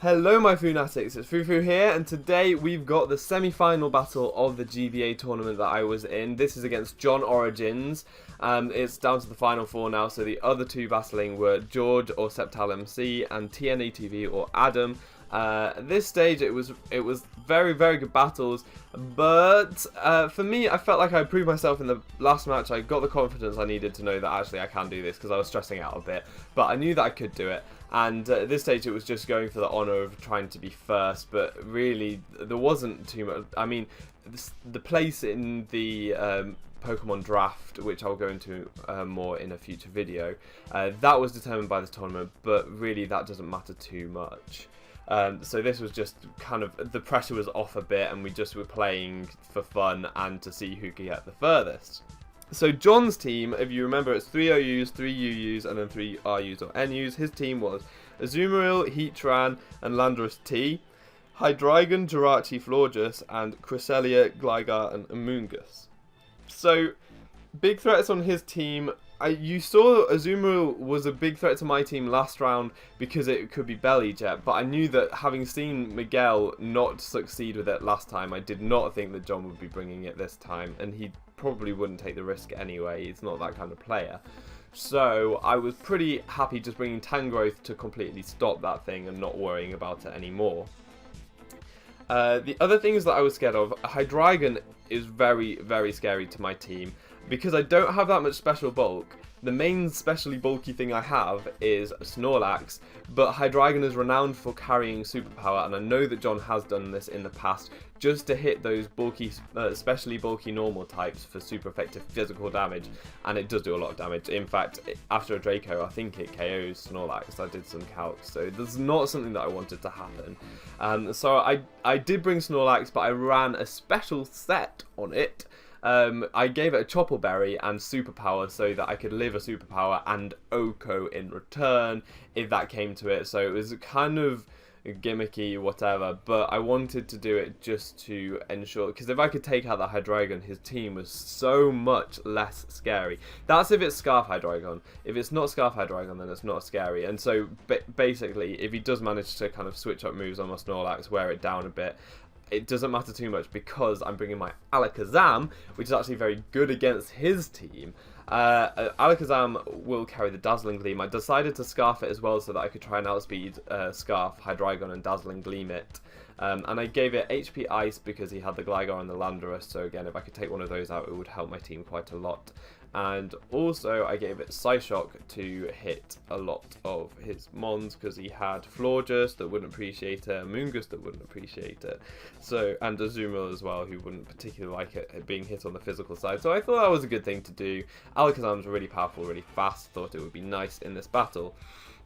Hello my Foonatics, it's Fufu here, and today we've got the semi-final battle of the GBA tournament that I was in. This is against JohnOrigins. It's down to the final four now, so the other two battling were George or Septal MC and TNA TV or Adam. At this stage it was very good battles, but for me I felt like I proved myself in the last match. I got the confidence I needed to know that actually I can do this, because I was stressing out a bit, but I knew that I could do it. And at this stage it was just going for the honour of trying to be first, but really there wasn't too much. I mean, the place in the Pokemon draft, which I'll go into more in a future video, that was determined by this tournament, but really that doesn't matter too much. So this was just kind of, the pressure was off a bit and we just were playing for fun and to see who could get the furthest. So John's team, if you remember, it's 3 OUs, 3 UUs, and then 3 RUs or NUs. His team was Azumarill, Heatran, and Landorus-T, Hydreigon, Jirachi, Florges, and Cresselia, Gligar, and Amoonguss. So, big threats on his team. You saw Azumarill was a big threat to my team last round because it could be Belly Jet, but I knew that having seen Miguel not succeed with it last time, I did not think that John would be bringing it this time, and he probably wouldn't take the risk anyway. He's not that kind of player. So I was pretty happy just bringing Tangrowth to completely stop that thing and not worrying about it anymore. The other things that I was scared of, Hydreigon is very scary to my team because I don't have that much special bulk. The main specially bulky thing I have is Snorlax, but Hydreigon is renowned for carrying superpower, and I know that John has done this in the past just to hit those bulky, especially bulky normal types for super effective physical damage, and it does do a lot of damage. In fact, after a Draco, I think it KOs Snorlax. I did some calcs, so that's not something that I wanted to happen. So I did bring Snorlax, but I ran a special set on it. I gave it a Chopple Berry and Superpower so that I could live a Superpower and Oko in return if that came to it. So it was kind of gimmicky, whatever, but I wanted to do it just to ensure, because if I could take out that Hydreigon, his team was so much less scary. That's if it's Scarf Hydreigon. If it's not Scarf Hydreigon, then it's not scary. And so basically, if he does manage to kind of switch up moves on my Snorlax, wear it down a bit, it doesn't matter too much because I'm bringing my Alakazam, which is actually very good against his team. Alakazam will carry the Dazzling Gleam. I decided to Scarf it as well so that I could try and outspeed Scarf, Hydreigon, and Dazzling Gleam it. And I gave it HP Ice because he had the Gligar and the Landorus, so again, if I could take one of those out, it would help my team quite a lot. And also I gave it Psyshock to hit a lot of his mons because he had Florges that wouldn't appreciate it, Amoonguss that wouldn't appreciate it, so, and Azumarill as well, who wouldn't particularly like it being hit on the physical side. So I thought that was a good thing to do. Alakazam's really powerful, really fast, thought it would be nice in this battle.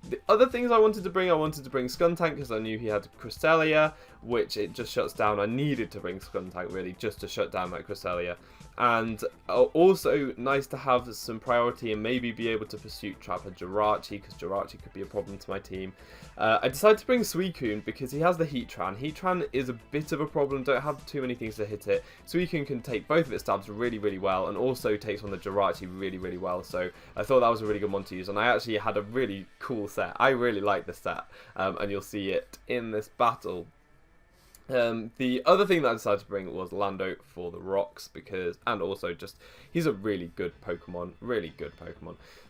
The other things I wanted to bring Skuntank because I knew he had Cresselia, which it just shuts down. I needed to bring Skuntank really just to shut down that Cresselia. And also nice to have some priority and maybe be able to Pursuit Trap a Jirachi, because Jirachi could be a problem to my team. I decided to bring Suicune because he has the Heatran. Heatran is a bit of a problem, don't have too many things to hit it. Suicune can take both of its stabs really well and also takes on the Jirachi really well, so I thought that was a really good one to use, and I actually had a really cool set. I really like this set, and you'll see it in this battle. The other thing that I decided to bring was Lando for the rocks, because, and also just, he's a really good Pokemon,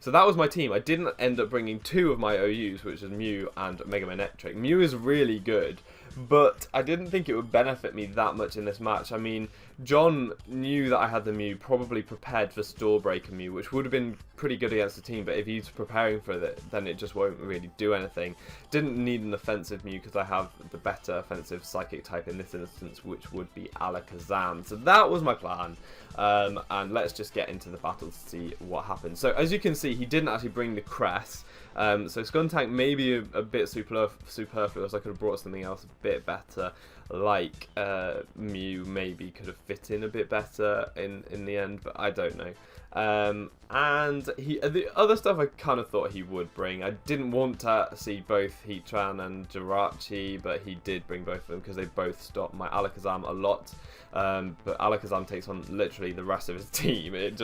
So that was my team. I didn't end up bringing 2 of my OUs, which is Mew and Mega-Manectric. Mew is really good, but I didn't think it would benefit me that much in this match. I mean, John knew that I had the Mew, probably prepared for Stallbreaker Mew, which would have been pretty good against the team, but if he's preparing for it, then it just won't really do anything. Didn't need an offensive Mew because I have the better offensive Psychic type in this instance, which would be Alakazam. So that was my plan, and let's just get into the battle to see what happens. So as you can see, he didn't actually bring the Cress, so Skuntank may be a bit superfluous. I could have brought something else a bit better, like Mew maybe could have fit in a bit better in the end, but I don't know. And the other stuff I kind of thought he would bring. I didn't want to see both Heatran and Jirachi, but he did bring both of them because they both stop my Alakazam a lot. But Alakazam takes on literally the rest of his team. It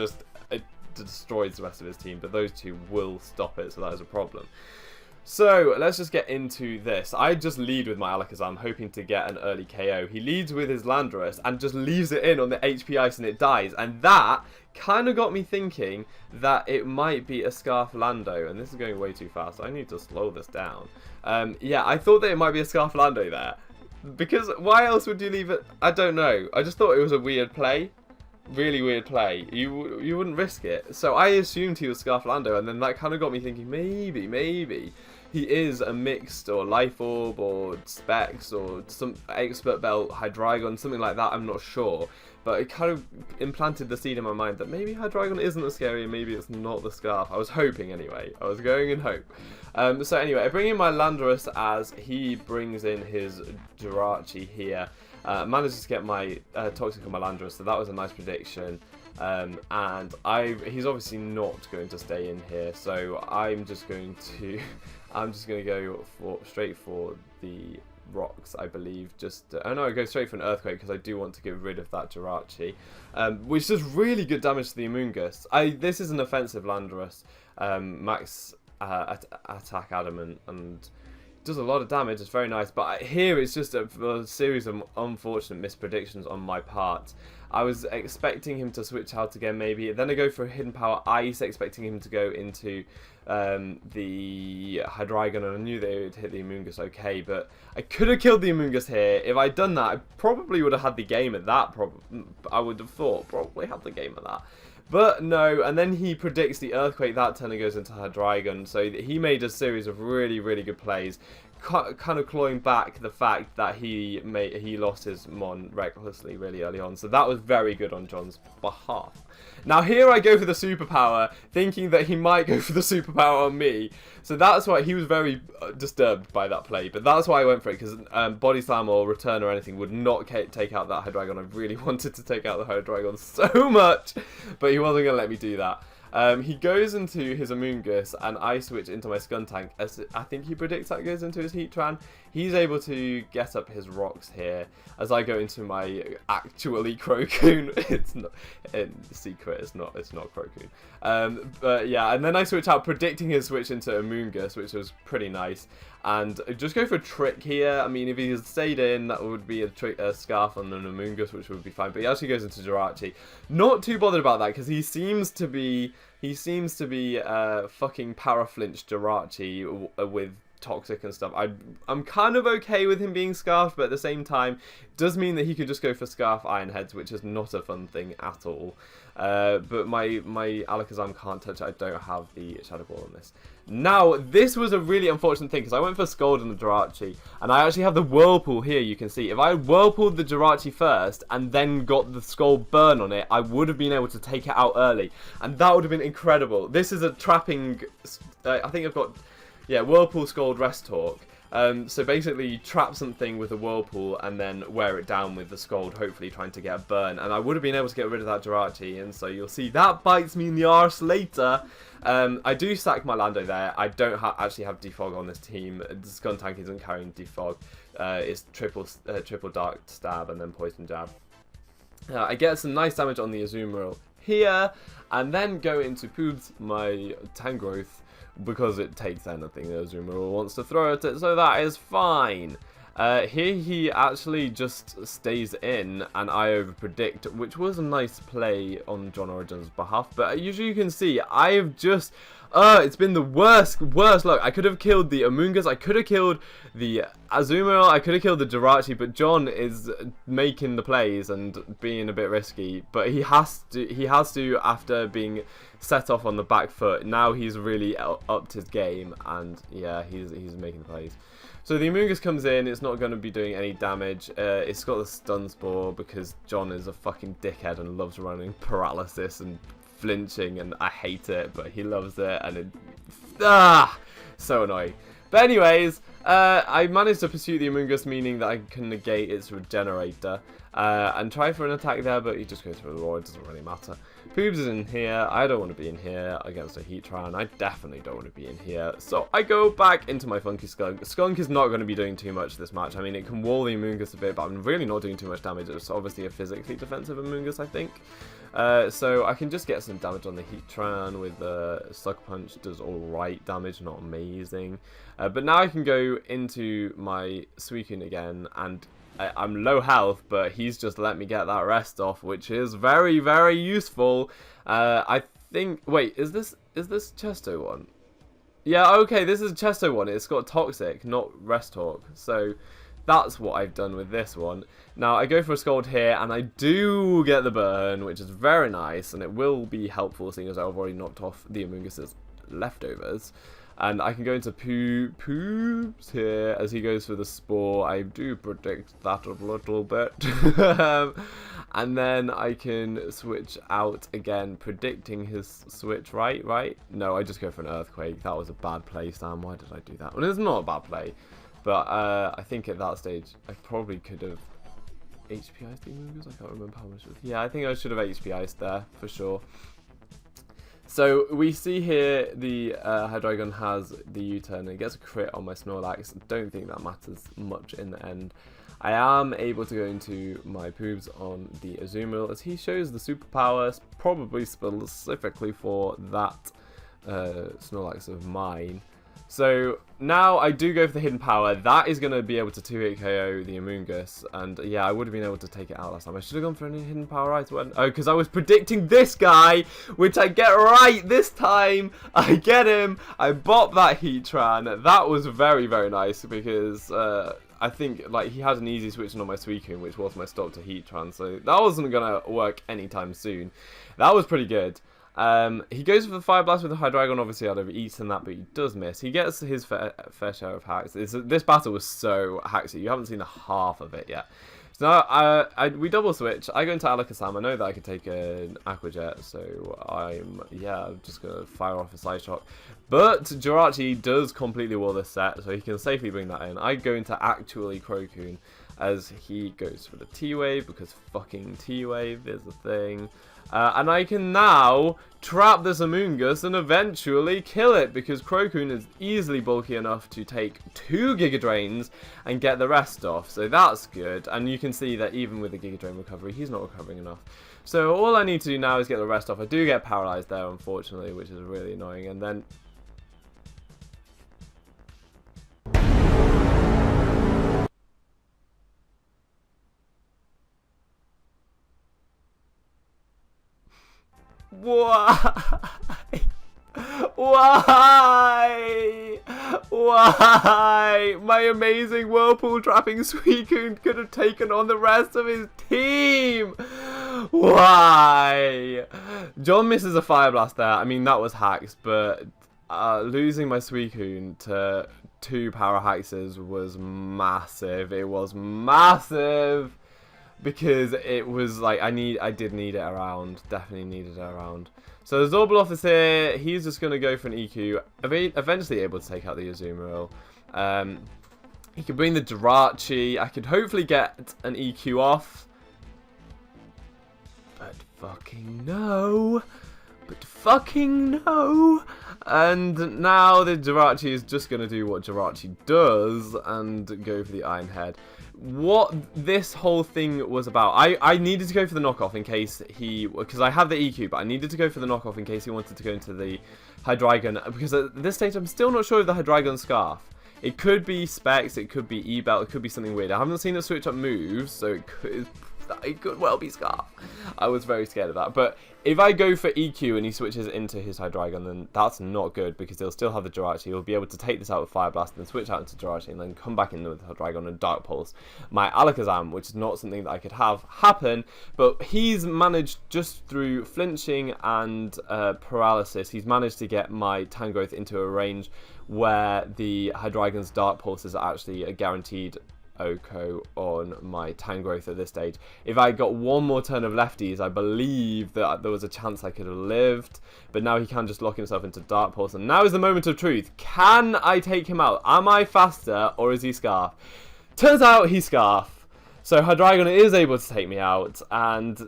destroys the rest of his team, but those two will stop it, so that is a problem. So, let's just get into this. I just lead with my Alakazam, hoping to get an early KO. He leads with his Landorus and just leaves it in on the HP Ice and it dies. And that kind of got me thinking that it might be a Scarf Lando. And this is going way too fast. I need to slow this down. Yeah, I thought that it might be a Scarf Lando there. Because why else would you leave it? I don't know. I just thought it was a weird play. Really weird play. You wouldn't risk it. So I assumed he was Scarf Lando, and then that kind of got me thinking maybe he is a mixed or Life Orb or Specs or some Expert Belt Hydreigon, something like that. I'm not sure, but it kind of implanted the seed in my mind that maybe Hydreigon isn't as scary and maybe it's not the Scarf. I was hoping anyway. I was going in hope. So anyway, I bring in my Landorus as he brings in his Jirachi here. Manages to get my Toxic on my Landorus, so that was a nice prediction. And he's obviously not going to stay in here, so I'm just going to go straight for the rocks, I believe. Oh no, I go straight for an Earthquake because I do want to get rid of that Jirachi, which does really good damage to the Amoonguss. This is an offensive Landorus, max attack adamant, and does a lot of damage. It's very nice, but here it's just a series of unfortunate mispredictions on my part. I was expecting him to switch out again maybe, then I go for a Hidden Power Ice, expecting him to go into the Hydreigon, and I knew that it would hit the Amoonguss okay, but I could have killed the Amoonguss here. If I'd done that, I probably would have had the game at that. I would have thought, probably had the game at that. But no, and then he predicts the Earthquake that turn and goes into Hydreigon, so he made a series of really, really good plays, kind of clawing back the fact that he lost his Mon recklessly really early on, so that was very good on John's behalf. Now here I go for the Superpower, thinking that he might go for the Superpower on me, so that's why he was very disturbed by that play, but that's why I went for it, because Body Slam or Return or anything would not take out that Hydreigon. I really wanted to take out the Hydreigon so much, but he wasn't going to let me do that. He goes into his Amoonguss, and I switch into my Skuntank. I think he predicts that goes into his Heatran. He's able to get up his rocks here, as I go into my actually Crocoon. It's not secret. It's not Crocoon. But yeah, and then I switch out, predicting his switch into Amoonguss, which was pretty nice. And just go for a Trick here. I mean, if he had stayed in, that would be a Scarf on an Amoonguss, which would be fine. But he actually goes into Jirachi. Not too bothered about that, because he seems to be fucking Paraflinch Jirachi with Toxic and stuff. I'm kind of okay with him being Scarfed, but at the same time, it does mean that he could just go for Scarf Iron Heads, which is not a fun thing at all. But my Alakazam can't touch it. I don't have the Shadow Ball on this. Now, this was a really unfortunate thing, because I went for Scald and the Jirachi, and I actually have the Whirlpool here, you can see. If I had Whirlpooled the Jirachi first, and then got the Scald burn on it, I would have been able to take it out early, and that would have been incredible. This is a trapping, I think I've got, yeah, Whirlpool, Scald, Rest Talk. So basically you trap something with a Whirlpool and then wear it down with the Scald, hopefully trying to get a burn. And I would have been able to get rid of that Jirachi, and so you'll see that bites me in the arse later. I do sack my Lando there. I don't actually have Defog on this team. Skuntank isn't carrying Defog. It's triple Dark Stab and then Poison Jab. I get some nice damage on the Azumarill here, and then go into Poobs, my Tangrowth, because it takes anything the Azumarill wants to throw at it, so that is fine. Here he actually just stays in, and I overpredict, which was a nice play on JohnOrigins' behalf, but usually you can see, I have just, it's been the worst luck. I could have killed the Amoonguss, I could have killed the Azumarill, I could have killed the Jirachi, but John is making the plays and being a bit risky, but he has to after being set off on the back foot. Now he's really upped his game, and yeah, he's making the plays. So the Amoonguss comes in, it's not going to be doing any damage. It's got the Stun Spore because John is a fucking dickhead and loves running paralysis and flinching, and I hate it, but he loves it, and it, so annoying. But anyways, I managed to pursue the Amoonguss, meaning that I can negate its Regenerator, and try for an attack there, but he just goes for the Roar, it doesn't really matter. Poobs is in here, I don't want to be in here against a Heatran, I definitely don't want to be in here, so I go back into my Funky Skunk. Skunk is not going to be doing too much this match. I mean, it can wall the Amoonguss a bit, but I'm really not doing too much damage. It's obviously a physically defensive Amoonguss, I think. So I can just get some damage on the Heatran with Sucker Punch. Does alright damage, not amazing. But now I can go into my Suicune again, and I'm low health, but he's just let me get that rest off, which is very, very useful. I think... Wait, is this Chesto one? Yeah, okay, this is Chesto one. It's got Toxic, not Rest Talk. So that's what I've done with this one. Now, I go for a Scald here, and I do get the burn, which is very nice, and it will be helpful, seeing as I've already knocked off the Amoongus's leftovers. And I can go into Poops here as he goes for the Spore. I do predict that a little bit. And then I can switch out again, predicting his switch, right? No, I just go for an Earthquake. That was a bad play, Sam. Why did I do that? Well, it's not a bad play. But I think at that stage, I probably could have HPI'd the Amoongus. I can't remember how much it was. Yeah, I think I should have HPI'd there, for sure. So we see here the Hydreigon has the U-turn and it gets a crit on my Snorlax. Don't think that matters much in the end. I am able to go into my Poobs on the Azumarill as he shows the superpower, probably specifically for that Snorlax of mine. So now I do go for the hidden power. That is going to be able to 2-hit KO the Amoongus. And yeah, I would have been able to take it out last time. I should have gone for a hidden power right when... Oh, because I was predicting this guy, which I get right this time. I get him. I bop that Heatran. That was very, very nice because I think like he had an easy switching on my Suicune, which was my stop to Heatran. So that wasn't going to work anytime soon. That was pretty good. He goes for the Fire Blast with the Hydreigon. Obviously, I'd have eaten that, but he does miss. He gets his fair share of hacks. This battle was so hacksy. You haven't seen the half of it yet. So now we double switch. I go into Alakazam. I know that I could take an Aqua Jet, so I'm just gonna fire off a Side Shock. But Jirachi does completely wall this set, so he can safely bring that in. I go into actually Crocoon as he goes for the T-Wave because fucking T-Wave is a thing. And I can now trap this Amoongus and eventually kill it because Crocoon is easily bulky enough to take 2 Giga Drains and get the rest off. So that's good. And you can see that even with the Giga Drain recovery, he's not recovering enough. So all I need to do now is get the rest off. I do get paralyzed there, unfortunately, which is really annoying. And then... Why? Why? Why? My amazing Whirlpool trapping Suicune could have taken on the rest of his team. Why? John misses a Fire Blast there. I mean, that was hacks, but losing my Suicune to 2 power hexes was massive. It was massive. Because it was like I did need it around, definitely needed it around. So the Zorbeloff is here. He's just gonna go for an EQ. Eventually able to take out the Azumarill. He could bring the Jirachi. I could hopefully get an EQ off. But fucking no. But fucking no. And now the Jirachi is just gonna do what Jirachi does and go for the Iron Head. What this whole thing was about, I needed to go for the knockoff in case he, because I have the EQ, but I needed to go for the knockoff in case he wanted to go into the Hydreigon, because at this stage I'm still not sure of the Hydreigon Scarf. It could be Specs, it could be E-Belt, it could be something weird. I haven't seen it switch up moves, so it could well be Scarf. I was very scared of that, but if I go for EQ and he switches into his Hydreigon, then that's not good because he'll still have the Jirachi. He'll be able to take this out with Fire Blast and then switch out into Jirachi and then come back in with Hydreigon and Dark Pulse my Alakazam, which is not something that I could have happen, but he's managed just through flinching and paralysis, he's managed to get my Tangrowth into a range where the Hydreigon's Dark Pulses are actually a guaranteed Oko on my Tangrowth at this stage. If I got one more turn of lefties, I believe that there was a chance I could have lived, but now he can just lock himself into Dark Pulse, and now is the moment of truth. Can I take him out? Am I faster, or is he Scarf? Turns out he's Scarf. So Hydreigon is able to take me out, and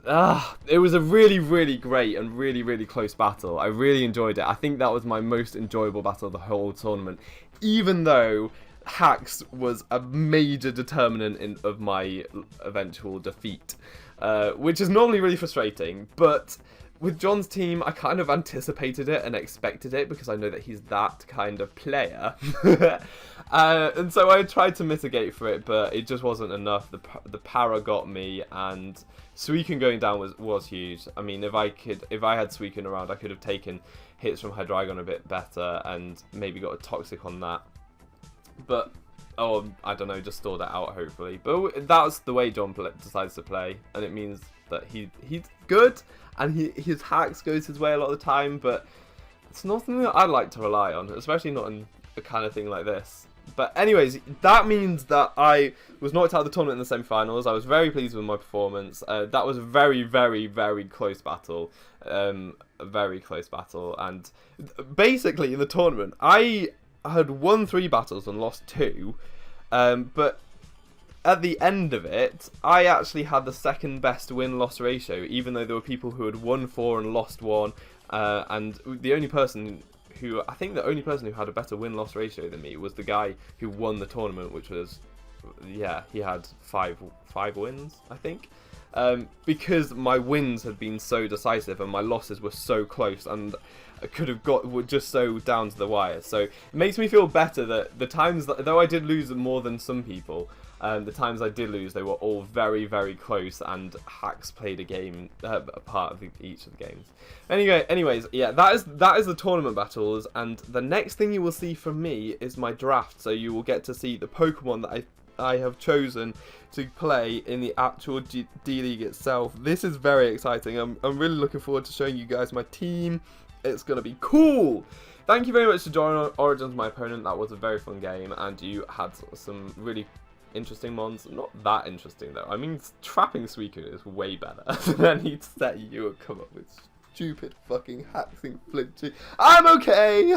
it was a really, really great and really, really close battle. I really enjoyed it. I think that was my most enjoyable battle of the whole tournament, even though hacks was a major determinant of my eventual defeat, which is normally really frustrating, but with John's team, I kind of anticipated it and expected it because I know that he's that kind of player. And so I tried to mitigate for it, but it just wasn't enough. The para got me, and Suicune going down was huge. I mean, if I had Suicune around, I could have taken hits from Hydreigon a bit better and maybe got a Toxic on that. But, oh, I don't know, just store that out, hopefully. But that's the way John decides to play, and it means that he's good, and his hacks goes his way a lot of the time, but it's not something that I like to rely on, especially not in a kind of thing like this. But anyways, that means that I was knocked out of the tournament in the semi-finals. I was very pleased with my performance. That was a very, very, very close battle. A very close battle. And basically, in the tournament, I had won 3 battles and lost 2. But at the end of it, I actually had the second best win-loss ratio, even though there were people who had won 4 and lost 1. And the only person who had a better win-loss ratio than me was the guy who won the tournament, which was, yeah, he had 5 wins, I think. Because my wins had been so decisive and my losses were so close, and I could have were just so down to the wire. So it makes me feel better that the times that, though I did lose more than some people, the times I did lose, they were all very, very close, and hacks played a part of each of the games. Anyways, yeah, that is the tournament battles, and the next thing you will see from me is my draft. So you will get to see the Pokemon that I have chosen to play in the actual D-League itself. This is very exciting. I'm really looking forward to showing you guys my team. It's gonna be cool. Thank you very much to JohnOrigins, my opponent. That was a very fun game, and you had some really interesting mons. Not that interesting though. I mean, trapping Suicune is way better than any set you would come up with. Stupid fucking hacking flinching. I'm okay.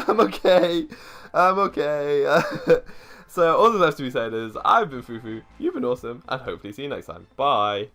So all that's left to be said is I've been Fufu, you've been awesome, and hopefully see you next time. Bye.